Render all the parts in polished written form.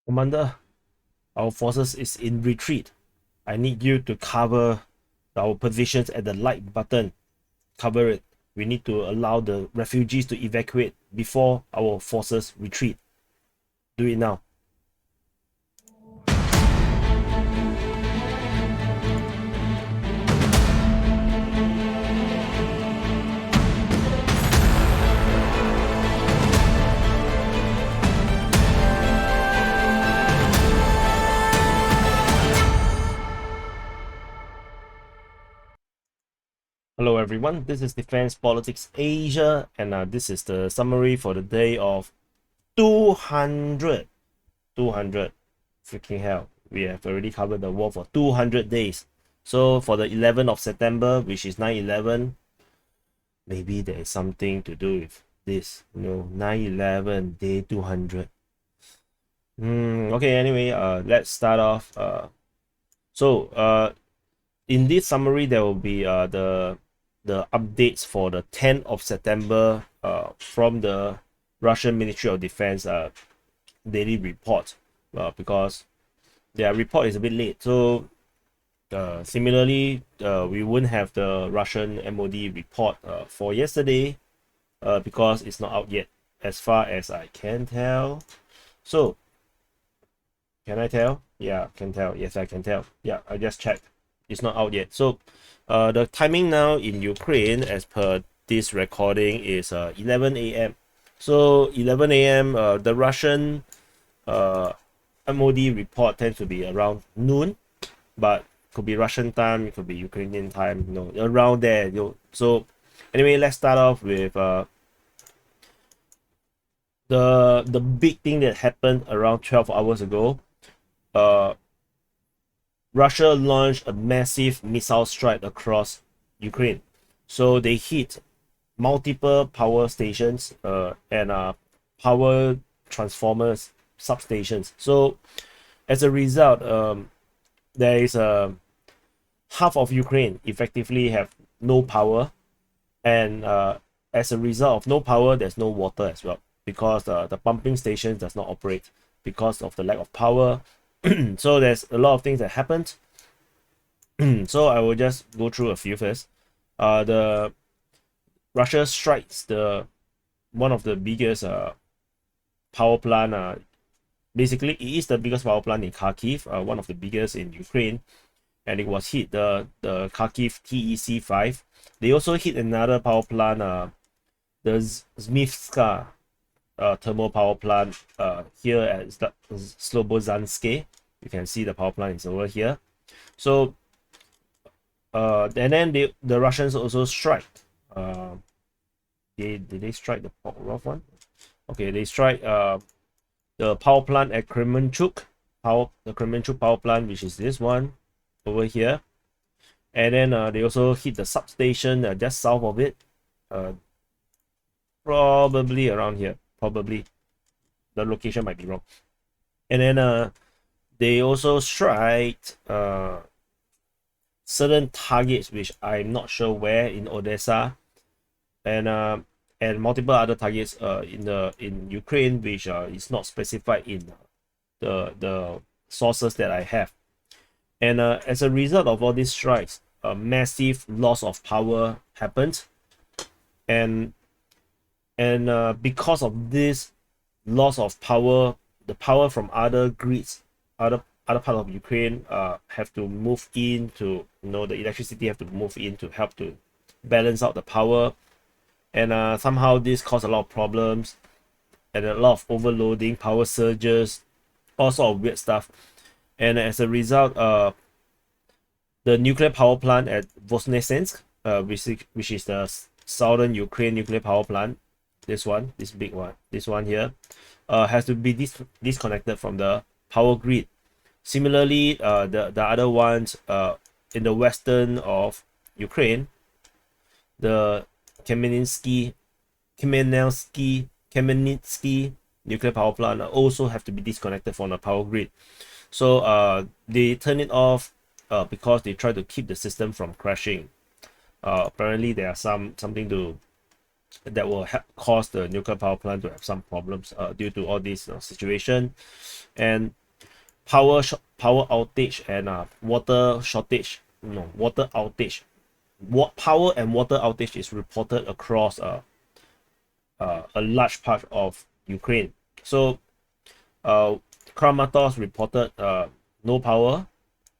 Commander, our forces is in retreat. I need you to cover our positions at the light button. Cover it. We need to allow the refugees to evacuate before our forces retreat. Do it now. Hello everyone, this is Defense Politics Asia, and this is the summary for the day of 200. Freaking hell, we have already covered the war for 200 days. So for the 11th of September, which is 9/11, maybe there is something to do with this, 9/11 day 200. Okay, anyway, let's start off. In this summary, there will be the updates for the 10th of September from the Russian Ministry of Defense daily report, because their report is a bit late. So similarly, we wouldn't have the Russian MOD report for yesterday because it's not out yet, as far as I can tell. So, can I tell? Yeah, can tell. Yes, I can tell. Yeah, I just checked. It's not out yet. So the timing now in Ukraine, as per this recording, is 11 a.m. So 11 a.m. The Russian MOD report tends to be around noon, but could be Russian time, it could be Ukrainian time, around there. So anyway, let's start off with the big thing that happened around 12 hours ago. Russia launched a massive missile strike across Ukraine. So they hit multiple power stations and power transformers, substations. So as a result, there is half of Ukraine effectively have no power, and as a result of no power, there's no water as well, because the pumping station does not operate because of the lack of power. So there's a lot of things that happened. So I will just go through a few first. The Russia strikes one of the biggest power plant. Basically, it is the biggest power plant in Kharkiv, one of the biggest in Ukraine, and it was hit the Kharkiv TEC5. They also hit another power plant, the Zmivska thermal power plant here at Slobozhanske. You can see the power plant is over here. So and then the Russians also strike. Did they strike the Pokrovsk one? Okay, they strike the power plant at Kremenchuk, the Kremenchuk power plant, which is this one over here. And then they also hit the substation just south of it, probably around here. Probably the location might be wrong. And then they also strike certain targets which I'm not sure where in Odesa, and multiple other targets in Ukraine, which is not specified in the sources that I have. And as a result of all these strikes, a massive loss of power happened, and because of this loss of power, the power from other grids, other part of Ukraine have to move in to, the electricity have to move in to help to balance out the power. And somehow this caused a lot of problems and a lot of overloading, power surges, all sort of weird stuff. And as a result, the nuclear power plant at Voznesensk, which is the southern Ukraine nuclear power plant, this big one, this one here, has to be disconnected from the power grid. Similarly, the other ones in the western of Ukraine, the Khmelnytsky nuclear power plant also have to be disconnected from the power grid. So they turn it off because they try to keep the system from crashing. Apparently there are something to that will cause the nuclear power plant to have some problems due to all this situation. And power outage and water shortage, water outage. Power and water outage is reported across a large part of Ukraine. So Kramatorsk reported no power,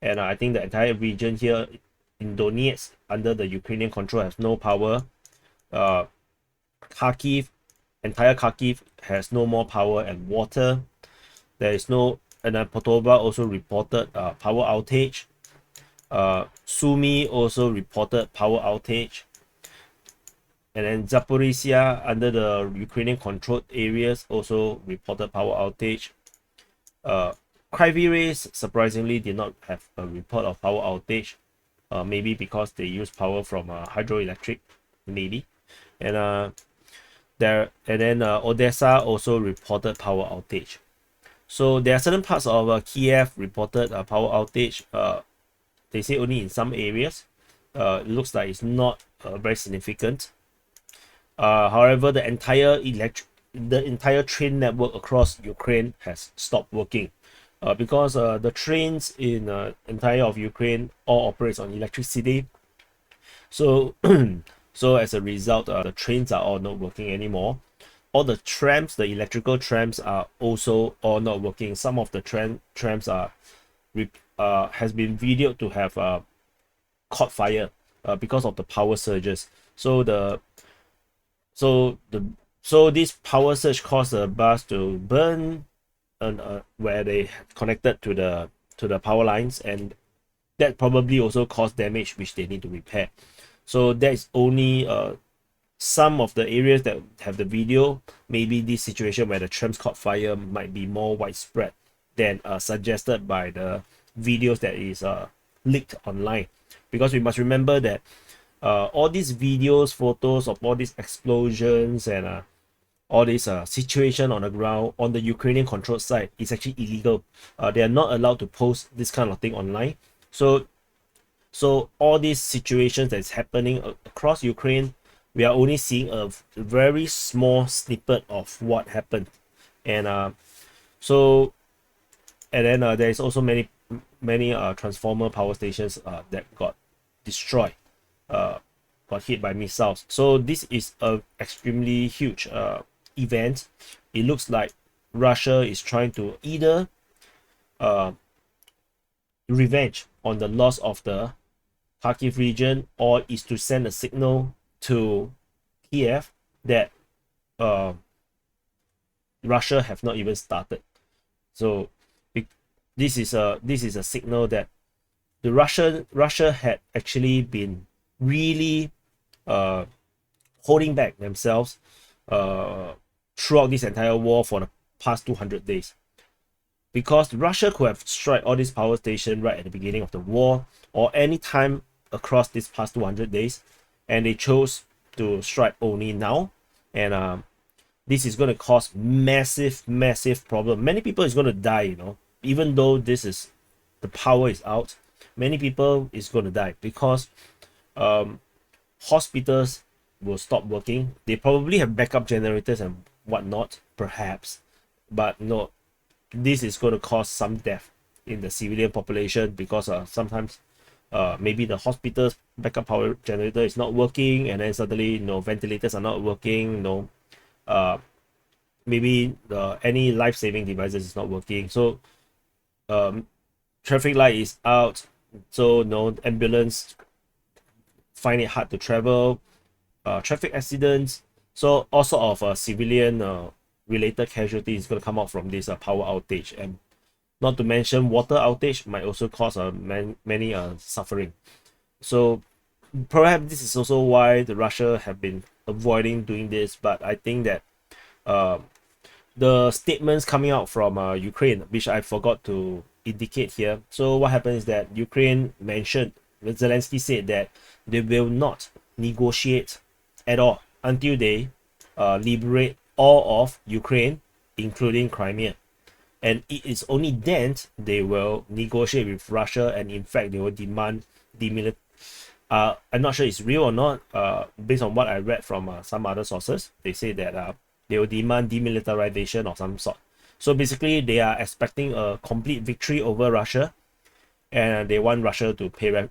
and I think the entire region here in Donetsk under the Ukrainian control has no power. Kharkiv, entire Kharkiv has no more power and water. There is no, and Poltava also reported power outage. Sumy also reported power outage. And then Zaporizhzhia under the Ukrainian controlled areas also reported power outage. Kharkiv surprisingly did not have a report of power outage, maybe because they use power from hydroelectric, maybe. And then Odesa also reported power outage. So there are certain parts of Kiev reported power outage. They say only in some areas. It looks like it's not very significant. However, the entire train network across Ukraine has stopped working because the trains in entire of Ukraine all operates on electricity. So so as a result, the trains are all not working anymore. All the trams, the electrical trams, are also all not working. Some of the trams are has been videoed to have caught fire because of the power surges. So this power surge caused the bus to burn where they connected to the power lines, and that probably also caused damage which they need to repair. So that is only some of the areas that have the video. Maybe this situation where the trams caught fire might be more widespread than suggested by the videos that is leaked online, because we must remember that all these videos, photos of all these explosions and all this situation on the ground on the Ukrainian controlled side is actually illegal. They are not allowed to post this kind of thing online. So all these situations that's happening across Ukraine, we are only seeing a very small snippet of what happened. And then there is also many transformer power stations that got destroyed, got hit by missiles. So this is a extremely huge event. It looks like Russia is trying to either revenge on the loss of the Kharkiv region, or is to send a signal to Kiev that Russia have not even started. So this is a signal that the Russia had actually been really holding back themselves throughout this entire war for the past 200 days. Because Russia could have struck all these power stations right at the beginning of the war or any time across these past 200 days, and they chose to strike only now. And this is going to cause massive problem. Many people is going to die, even though the power is out. Many people is going to die because hospitals will stop working. They probably have backup generators and whatnot, perhaps, but no, this is going to cause some death in the civilian population because sometimes maybe the hospital's backup power generator is not working, and then suddenly ventilators are not working, maybe any life-saving devices is not working. So traffic light is out, so ambulance find it hard to travel, traffic accidents. So all sort of civilian related casualties is going to come out from this power outage, and not to mention water outage might also cause many suffering. So perhaps this is also why the Russia have been avoiding doing this. But I think that the statements coming out from Ukraine, which I forgot to indicate here. So what happened is that Ukraine mentioned, Zelensky said that they will not negotiate at all until they liberate all of Ukraine, including Crimea. And it is only then they will negotiate with Russia, and in fact they will demand I'm not sure it's real or not. Based on what I read from some other sources, they say that they will demand demilitarization of some sort. So basically, they are expecting a complete victory over Russia, and they want Russia to pay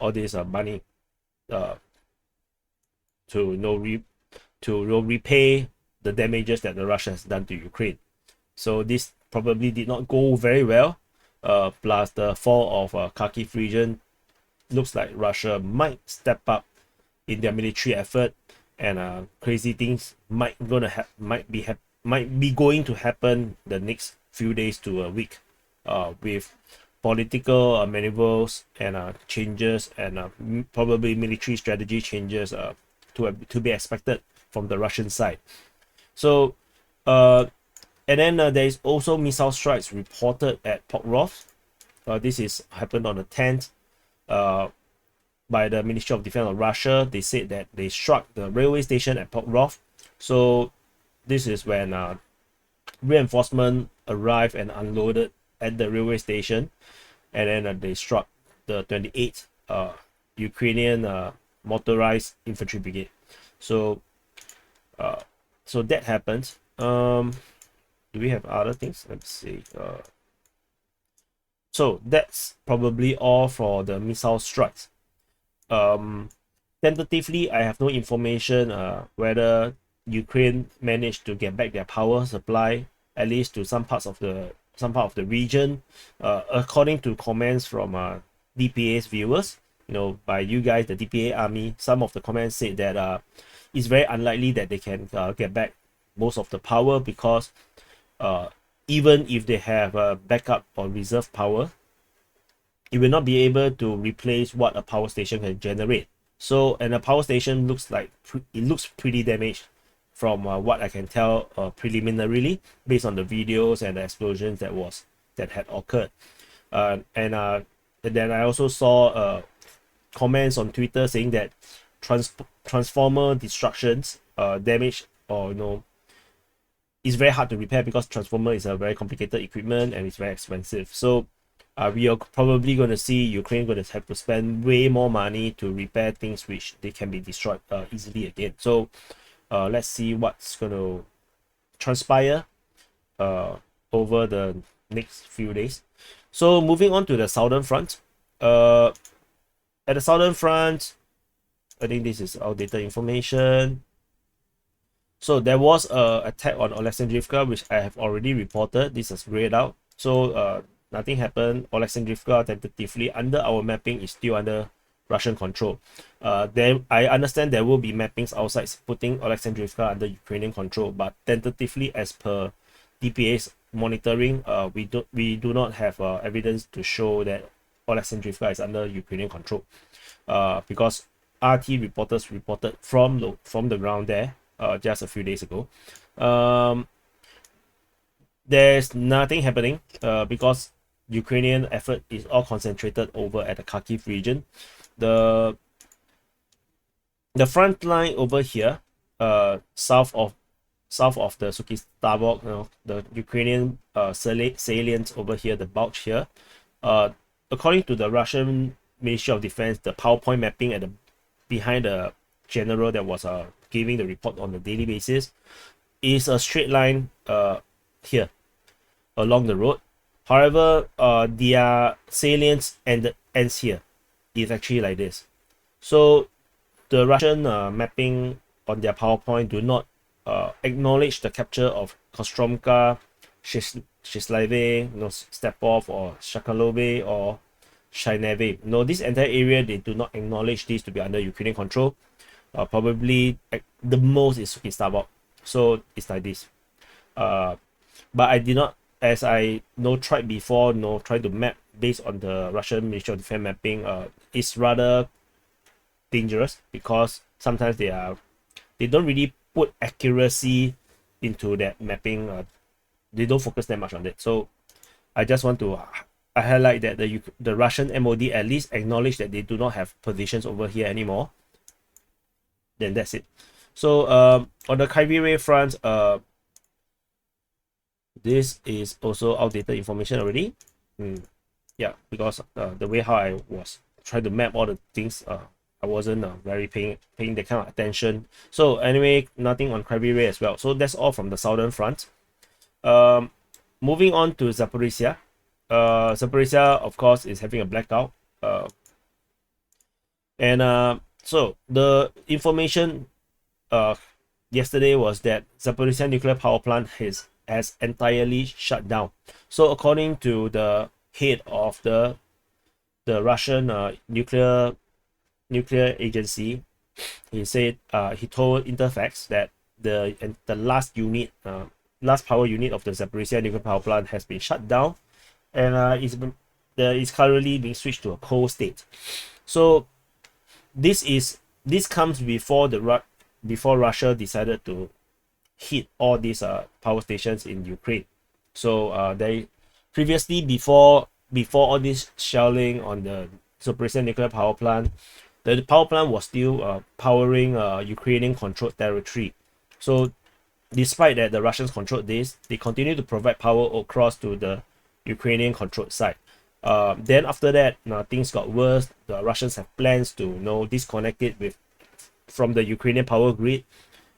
all this money to repay the damages that the Russia has done to Ukraine. So this probably did not go very well. Plus the fall of Kharkiv region, looks like Russia might step up in their military effort, and crazy things might be going to happen the next few days to a week, with political maneuvers and changes, and probably military strategy changes to be expected from the Russian side. So and then there is also missile strikes reported at Pokrovsk. This is happened on the 10th by the Ministry of Defense of Russia. They said that they struck the railway station at Pokrovsk. So this is when reinforcement arrived and unloaded at the railway station, and then they struck the 28th Ukrainian motorized infantry brigade. So so that happened. Do we have other things? Let's see. So that's probably all for the missile strikes. Tentatively, I have no information whether Ukraine managed to get back their power supply, at least to some part of the region. According to comments from DPA's viewers, by you guys, the DPA army, some of the comments said that it's very unlikely that they can get back most of the power, because even if they have a backup or reserve power, it will not be able to replace what a power station can generate. So, and a power station looks pretty damaged from what I can tell preliminarily, based on the videos and the explosions that had occurred. And then I also saw comments on Twitter saying that transformer destructions, damage, or it's very hard to repair, because transformer is a very complicated equipment and it's very expensive. So we are probably going to see Ukraine going to have to spend way more money to repair things which they can be destroyed easily again. So let's see what's going to transpire over the next few days. So moving on to the southern front. At the southern front, I think this is outdated information. So there was a attack on Oleksandrivka, which I have already reported. This is grayed out. So nothing happened. Oleksandrivka tentatively under our mapping is still under Russian control. Then I understand there will be mappings outside putting Oleksandrivka under Ukrainian control, but tentatively, as per DPA's monitoring, we do not have evidence to show that Oleksandrivka is under Ukrainian control, because RT reporters reported from the ground there just a few days ago. There's nothing happening because Ukrainian effort is all concentrated over at the Kharkiv region. The front line over here, south of the Suky Stavok, the Ukrainian salient over here, the bulge here, according to the Russian Ministry of Defense, the PowerPoint mapping at the behind the general that was giving the report on a daily basis, is a straight line here along the road. However, their salience ends here. It's actually like this. So the Russian mapping on their PowerPoint do not acknowledge the capture of Kostromka, Shislave, Stepov, or Shakalove, or Shaineve. This entire area, they do not acknowledge this to be under Ukrainian control. Probably the most is Suky Stavok. So it's like this. But I did not, as I tried before, try to map based on the Russian Ministry of Defense mapping. It's rather dangerous, because sometimes they don't really put accuracy into that mapping. They don't focus that much on it. So I just want to highlight that the Russian MOD at least acknowledge that they do not have positions over here anymore. Then that's it. So on the Kharkiv front, this is also outdated information already. Yeah, because the way how I was try to map all the things. I wasn't very paying that kind of attention. So anyway, nothing on Kharkiv as well. So that's all from the southern front. Moving on to Zaporizhzhia. Zaporizhzhia, of course, is having a blackout. So the information yesterday was that Zaporizhzhia nuclear power plant has entirely shut down. So according to the head of the Russian nuclear agency, he said he told Interfax that the last power unit of the Zaporizhzhia nuclear power plant has been shut down, and is currently being switched to a cold state. So this comes before Russia decided to hit all these power stations in Ukraine. So they previously, before all this shelling on the Zaporizhzhia nuclear power plant, the power plant was still powering Ukrainian controlled territory. So despite that the Russians controlled this, they continue to provide power across to the Ukrainian controlled side. Then after that, things got worse. The Russians have plans to disconnect it from the Ukrainian power grid,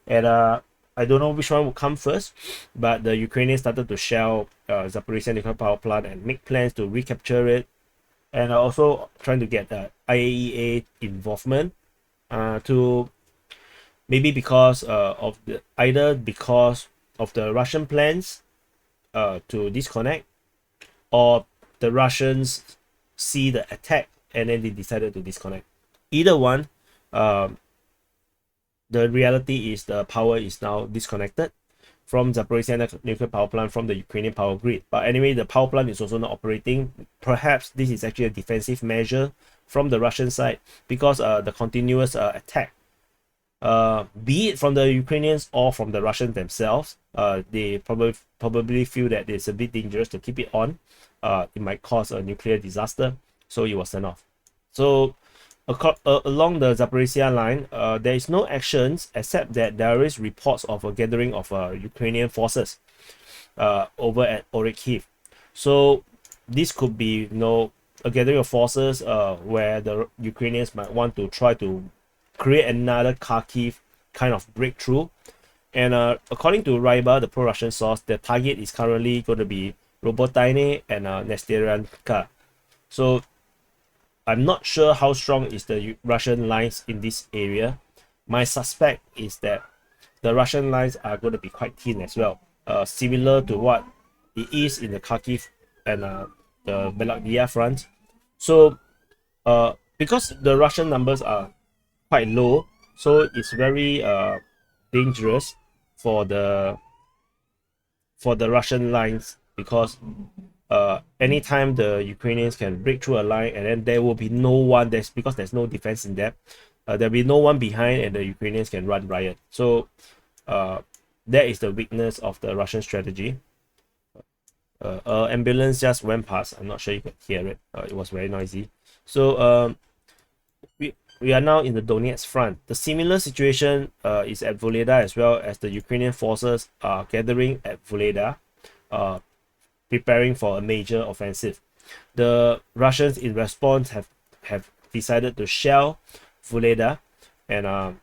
and I don't know which one will come first, but the Ukrainians started to shell Zaporizhzhia nuclear power plant and make plans to recapture it, and also trying to get IAEA involvement to maybe because of the Russian plans to disconnect, or the Russians see the attack and then they decided to disconnect. Either one, the reality is the power is now disconnected from Zaporizhzhia nuclear power plant from the Ukrainian power grid. But anyway, the power plant is also not operating. Perhaps this is actually a defensive measure from the Russian side, because the continuous attack, be it from the Ukrainians or from the Russians themselves, they probably feel that it's a bit dangerous to keep it on. It might cause a nuclear disaster, so it was turned off. So along the Zaporizhzhia line, there is no actions except that there is reports of a gathering of Ukrainian forces over at Orikhiv. So this could be a gathering of forces where the Ukrainians might want to try to create another Kharkiv kind of breakthrough. And according to Ryba, the pro-Russian source, the target is currently going to be Robotyne and Nesteranka. So I'm not sure how strong is the Russian lines in this area. My suspect is that the Russian lines are going to be quite thin as well, similar to what it is in the Kharkiv and the Bakhmut Front. So because the Russian numbers are quite low, so it's very dangerous for the Russian lines, because anytime the Ukrainians can break through a line, and then there will be no one, because there's no defense in depth, there'll be no one behind and the Ukrainians can run riot. So that is the weakness of the Russian strategy. Ambulance just went past. I'm not sure you could hear it. It was very noisy. So we are now in the Donetsk Front. The similar situation is at Vuhledar as well, as the Ukrainian forces are gathering at Vuhledar, preparing for a major offensive. The Russians in response have decided to shell Vuhledar and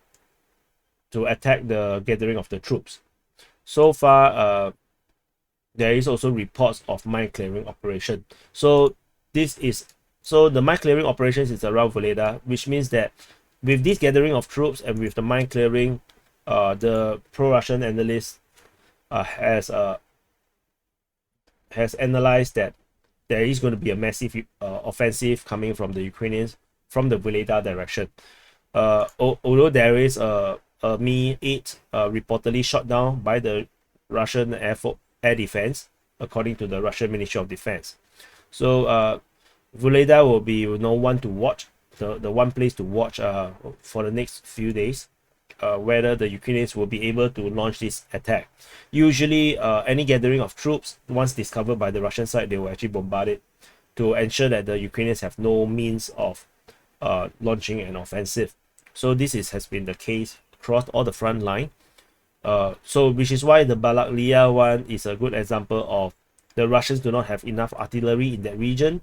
to attack the gathering of the troops. So far, there is also reports of mine clearing operation. So the mine clearing operations is around Vuhledar, which means that with this gathering of troops and with the mine clearing, the pro-Russian analyst has analyzed that there is going to be a massive offensive coming from the Ukrainians from the Vuhledar direction. Although there is a Mi-8 reportedly shot down by the Russian air defense, according to the Russian Ministry of Defense. So Vuhledar will be one to watch, the one place to watch for the next few days, whether the Ukrainians will be able to launch this attack. Usually any gathering of troops, once discovered by the Russian side, they will actually bombard it to ensure that the Ukrainians have no means of launching an offensive. So this has been the case across all the front line. So which is why the Bakhmut one is a good example of the Russians do not have enough artillery in that region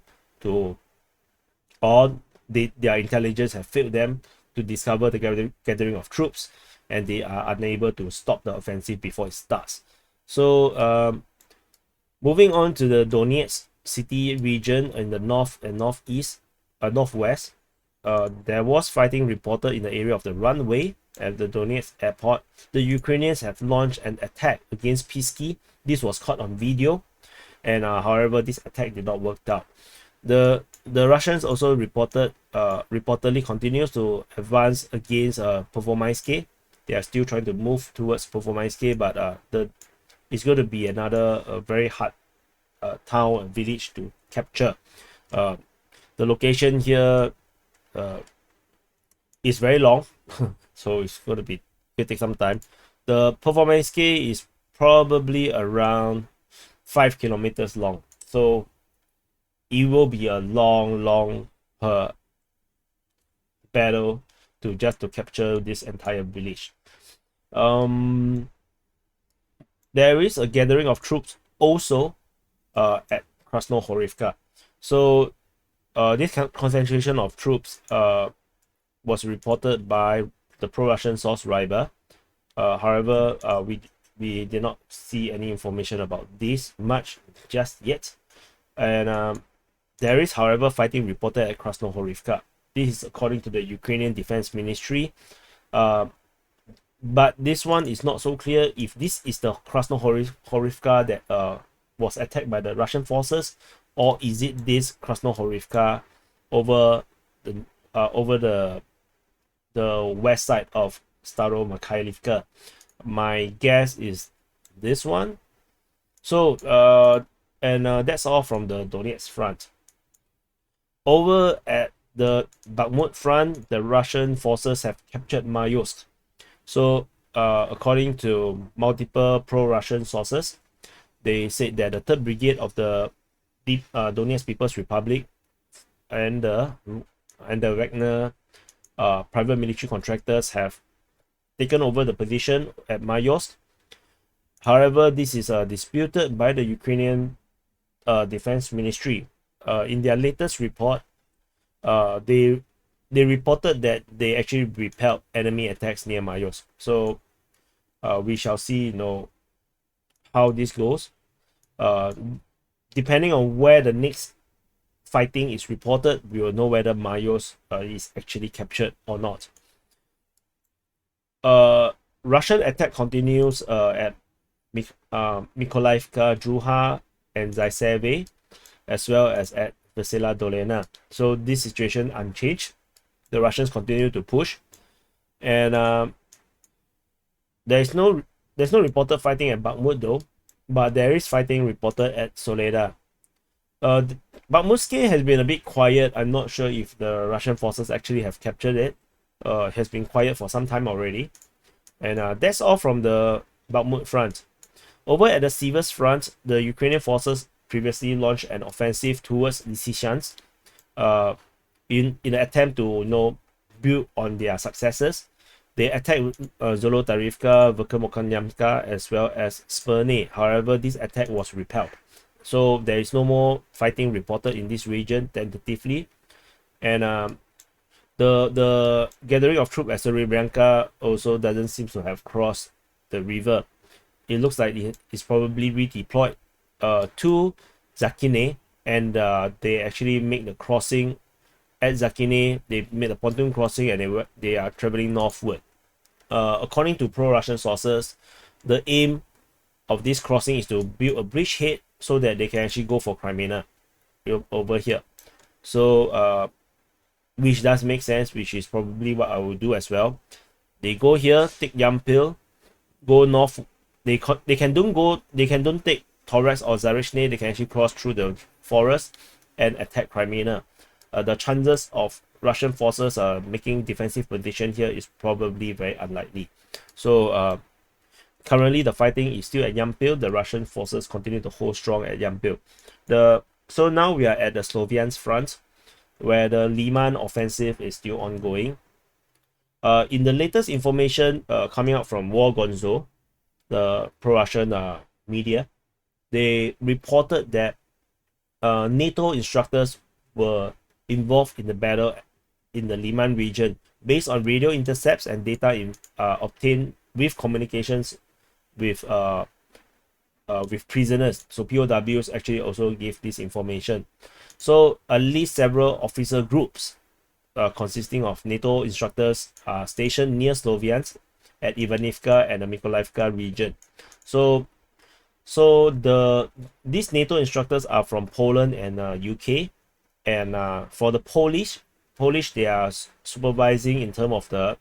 or their intelligence have failed them to discover the gathering of troops, and they are unable to stop the offensive before it starts. So moving on to the Donetsk city region in the north and northwest, there was fighting reported in the area of the runway at the Donetsk airport. The Ukrainians have launched an attack against Pisky. This was caught on video, and however, this attack did not work out. The Russians also reportedly continues to advance against Pervomaiske. They are still trying to move towards Pervomaiske, but it's going to be another very hard town and village to capture. The location here is very long, so it's going to take some time. The Pervomaiske is probably around 5 kilometers long, so it will be a long battle to capture this entire village. There is a gathering of troops also at Krasnohorivka. So this concentration of troops was reported by the pro-Russian source River. However, we did not see any information about this much just yet. And there is, however, fighting reported at Krasnohorivka. This is according to the Ukrainian Defense Ministry. But this one is not so clear if this is the Krasnohorivka that was attacked by the Russian forces, or is it this Krasnohorivka over the west side of Mykolaivka. My guess is this one. So that's all from the Donetsk Front. Over at the Bakhmut Front, the Russian forces have captured Mayorsk. So according to multiple pro-Russian sources, they said that the 3rd Brigade of the Donetsk People's Republic and the Wagner private military contractors have taken over the position at Mayorsk. However, this is disputed by the Ukrainian Defense Ministry. In their latest report, they reported that they actually repelled enemy attacks near Mayorsk. So we shall see, how this goes. Depending on where the next fighting is reported, we will know whether Mayorsk is actually captured or not. Russian attack continues at Mykolaivka Druha and Zaitseve, as well as at Vesela Dolyna. So this situation unchanged. The Russians continue to push, and there's no reported fighting at Bakhmut though, but there is fighting reported at Soledar. Bakhmutske has been a bit quiet. I'm not sure if the Russian forces actually have captured it. It has been quiet for some time already. And that's all from the Bakhmut Front. Over at the Siversk Front, the Ukrainian forces previously launched an offensive towards Lysychansk in an attempt to build on their successes. They attacked Zolotarivka, Mykolaivka, as well as Sperne. However, this attack was repelled. So there is no more fighting reported in this region tentatively. And the gathering of troops at Serebrenka also doesn't seem to have crossed the river. It looks like it is probably redeployed to Zakine, and they actually make the crossing at Zakine. They made a pontoon crossing, and they are traveling northward. According to pro-Russian sources, the aim of this crossing is to build a bridgehead so that they can actually go for Crimea over here. So which does make sense, which is probably what I will do as well. They go here, take Yampil, go north. They don't take Toretsk or Zarechny. They can actually cross through the forest and attack Crimea. The chances of Russian forces making defensive position here is probably very unlikely. So currently the fighting is still at Yampil. The Russian forces continue to hold strong at Yampil. So now we are at the Slovyansk Front, where the Lyman Offensive is still ongoing. In the latest information coming out from War Gonzo, the pro-Russian media, they reported that NATO instructors were involved in the battle in the Lyman region based on radio intercepts and data obtained with communications with prisoners. So POWs actually also gave this information. So at least several officer groups consisting of NATO instructors are stationed near Slovyansk at Ivanivka and the Mykolaivka region. So these NATO instructors are from Poland and UK, and for the Polish they are supervising in terms of the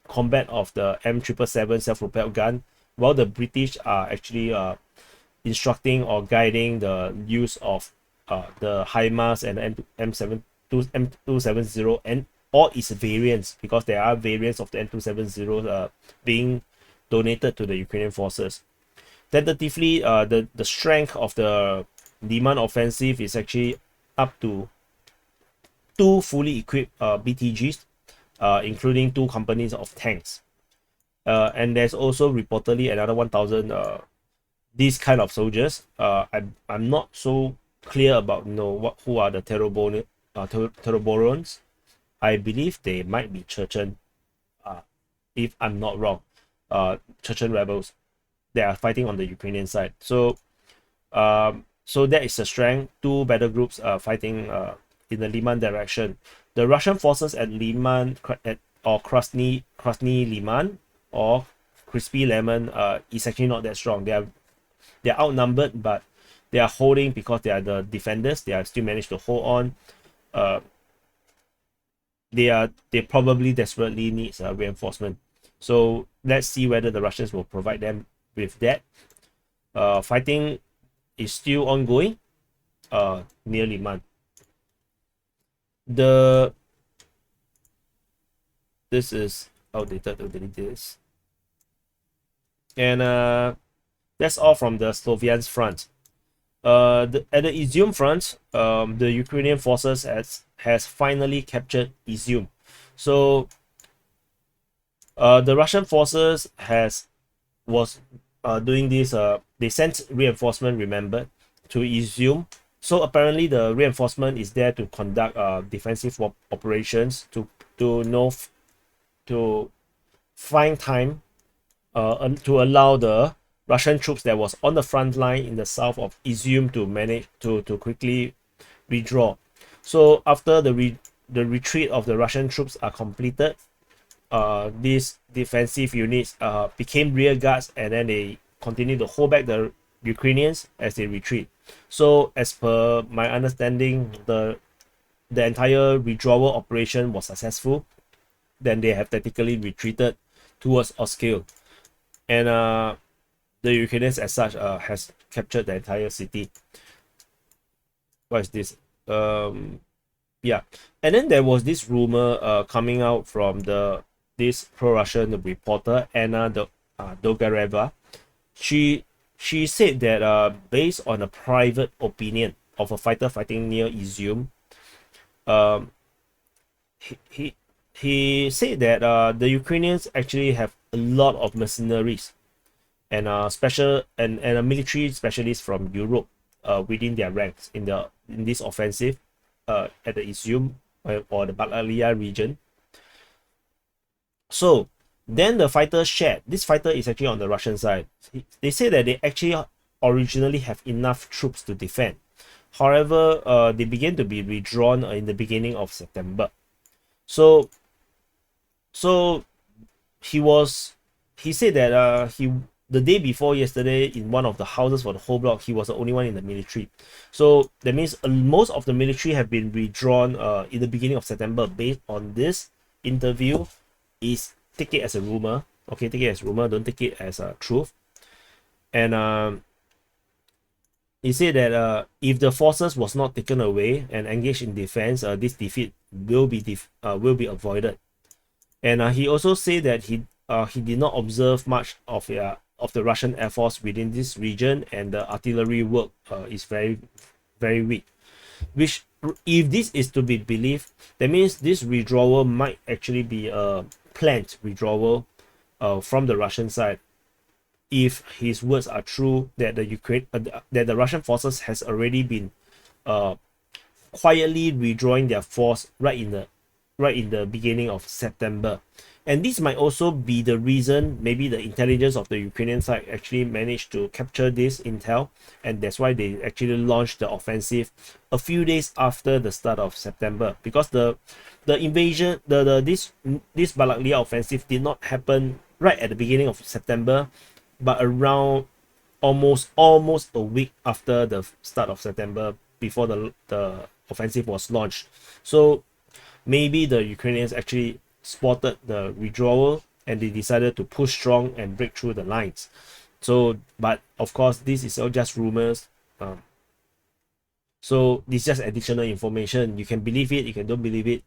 combat of the M777 self-propelled gun, while the British are actually instructing or guiding the use of the HIMARS and M270 and all its variants, because there are variants of the M270 being donated to the Ukrainian forces. Tentatively, the strength of the Lyman Offensive is actually up to 2 fully equipped BTGs, including 2 companies of tanks. And there's also reportedly another 1,000 these kind of soldiers. I'm not so clear about who are the Teroborons. I believe they might be Chechen, if I'm not wrong. Chechen rebels. They are fighting on the Ukrainian side. So that is the strength. 2 battle groups are fighting in the Lyman direction. The Russian forces at Lyman or Krasny Lyman or Crispy Lemon is actually not that strong. They're outnumbered, but they are holding because they are the defenders. They are still managed to hold on. They probably desperately need reinforcement. So let's see whether the Russians will provide them with that. Fighting is still ongoing near Lyman. This is outdated to delete this. And that's all from the Slovyansk Front. At the Izyum Front, the Ukrainian forces has finally captured Izyum. So the Russian forces was doing this. They sent reinforcement, remember, to Izyum. So apparently the reinforcement is there to conduct defensive operations to find time to allow the Russian troops that was on the front line in the south of Izyum to manage to quickly withdraw. So after the retreat of the Russian troops are completed, these defensive units became rear guards, and then they continue to hold back the Ukrainians as they retreat. So as per my understanding, the entire withdrawal operation was successful. Then they have tactically retreated towards Oskil, and the Ukrainians as such has captured the entire city. What is this? Yeah, and then there was this rumor coming out from this pro-Russian reporter Anna Dogareva. She said that based on a private opinion of a fighter fighting near Izyum, he said that the Ukrainians actually have a lot of mercenaries and special and a military specialist from Europe within their ranks in this offensive at the Izyum or the Bakhmut region. So then the fighter shared. This fighter is actually on the Russian side. They say that they actually originally have enough troops to defend. However, they began to be withdrawn in the beginning of September. So he said that the day before yesterday, in one of the houses for the whole block, he was the only one in the military. So that means most of the military have been withdrawn in the beginning of September. Based on this interview, take it as a rumor. Okay, take it as rumor. Don't take it as a truth. And he said that if the forces was not taken away and engaged in defense, this defeat will be avoided. And he also said that he did not observe much of the Russian Air Force within this region, and the artillery work is very, very weak. Which, if this is to be believed, that means this withdrawal might actually be a planned withdrawal from the Russian side. If his words are true, that the Russian forces has already been quietly withdrawing their force right in the right in the beginning of September. And this might also be the reason, maybe the intelligence of the Ukrainian side actually managed to capture this intel, and that's why they actually launched the offensive a few days after the start of September, because the invasion, this Balaklia offensive did not happen right at the beginning of September, but around almost a week after the start of September, before the offensive was launched. So maybe the Ukrainians actually spotted the withdrawal and they decided to push strong and break through the lines. So, but of course, this is all just rumors. So this is just additional information. You can believe it, you can don't believe it.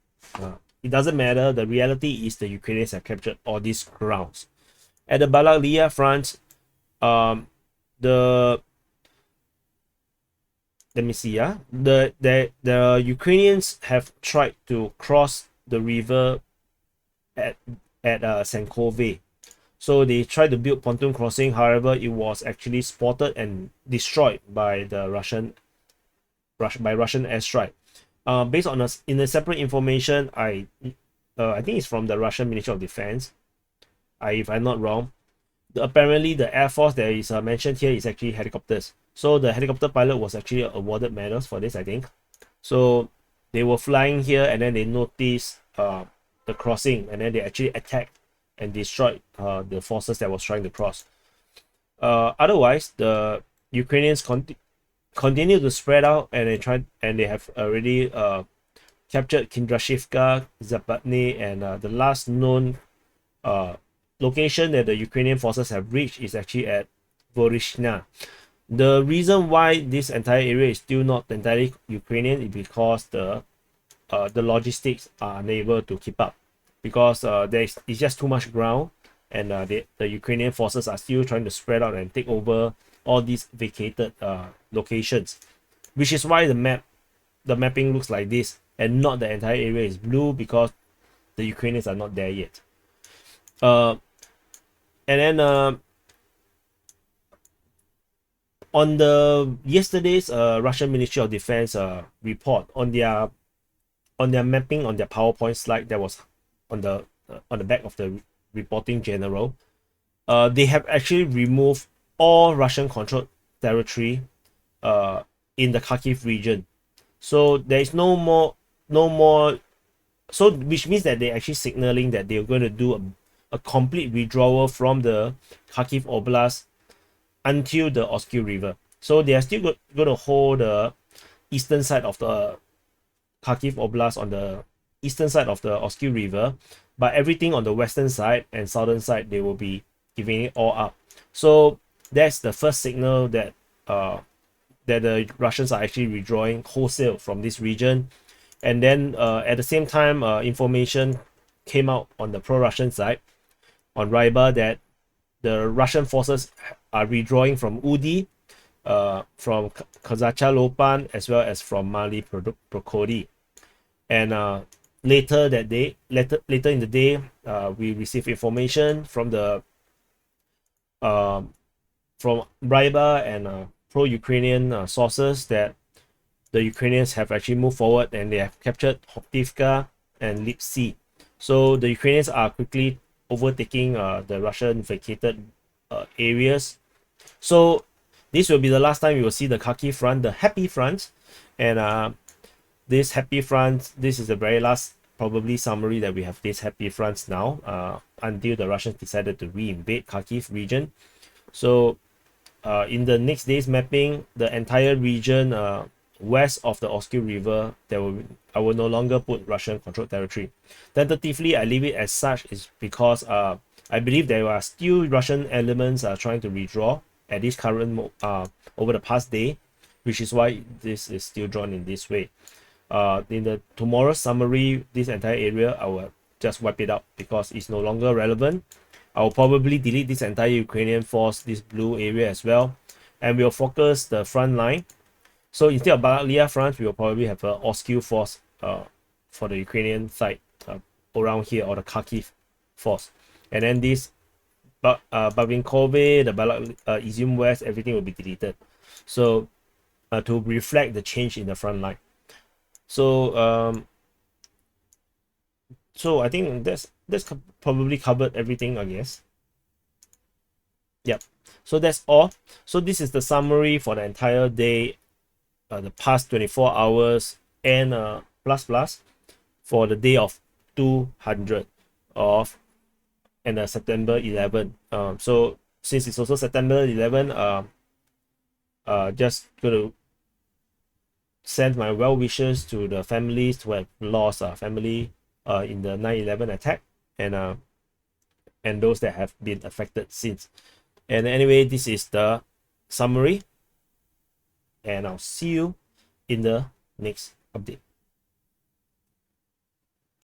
It doesn't matter. The reality is the Ukrainians have captured all these grounds. At the Balaklia front, the let me see, the Ukrainians have tried to cross the river at Sankove. So they tried to build pontoon crossing. However, it was actually spotted and destroyed by the Russian airstrike. Based on in a separate information, I think it's from the Russian Ministry of Defense. If I'm not wrong, apparently the Air Force that is mentioned here is actually helicopters. So the helicopter pilot was actually awarded medals for this, I think. So they were flying here and then they noticed the crossing, and then they actually attacked and destroyed the forces that was trying to cross. Otherwise, the Ukrainians continue to spread out, and they have already captured Kindrashivka, Zapatny, and the last known location that the Ukrainian forces have reached is actually at Zaporizhzhia. The reason why this entire area is still not entirely Ukrainian is because the logistics are unable to keep up, because it's just too much ground, and the Ukrainian forces are still trying to spread out and take over all these vacated locations, which is why the mapping looks like this and not the entire area is blue, because the Ukrainians are not there yet. And then on the yesterday's Russian Ministry of Defense report on their mapping on their PowerPoint slide that was on the back of the reporting general, they have actually removed all Russian controlled territory in the Kharkiv region. So there is no more, so which means that they're actually signaling that they're going to do a complete withdrawal from the Kharkiv Oblast until the Oskil River. So they are still going to hold the eastern side of the Kharkiv Oblast on the eastern side of the Oskil River, but everything on the western side and southern side, they will be giving it all up. So that's the first signal that the Russians are actually withdrawing wholesale from this region. And then at the same time, information came out on the pro-Russian side on Rybar that the Russian forces are withdrawing from Udi, from Kozacha Lopan, as well as from Mali Prokodi. And later in the day, we received information from the from Rybar and pro-Ukrainian sources that the Ukrainians have actually moved forward and they have captured Hoptivka and Lipsy. So the Ukrainians are quickly overtaking the Russian vacated areas. So this will be the last time we will see the Kharkiv front, the happy front. And this happy front, this is the very last probably summary that we have these happy fronts now, until the Russians decided to re-invade Kharkiv region. So in the next day's mapping, the entire region west of the Oskil River, I will no longer put Russian controlled territory. Tentatively, I leave it as such is because I believe there are still Russian elements trying to withdraw at this current over the past day, which is why this is still drawn in this way. In the tomorrow's summary, this entire area, I will just wipe it out because it's no longer relevant. I will probably delete this entire Ukrainian force, this blue area as well, and we'll focus the front line. So instead of Balaklia front, we will probably have an Oskil force for the Ukrainian side around here, or the Kharkiv force. And then this Babinkove, the Izyum West, everything will be deleted. So to reflect the change in the front line. So So I think that's probably covered everything, I guess. Yep. So that's all. So this is the summary for the entire day, the past 24 hours, and plus for the day of 200 of and September 11. So since it's also September 11, just gonna send my well wishes to the families who have lost family in the 9/11 attack, and those that have been affected since. And anyway, this is the summary, and I'll see you in the next update.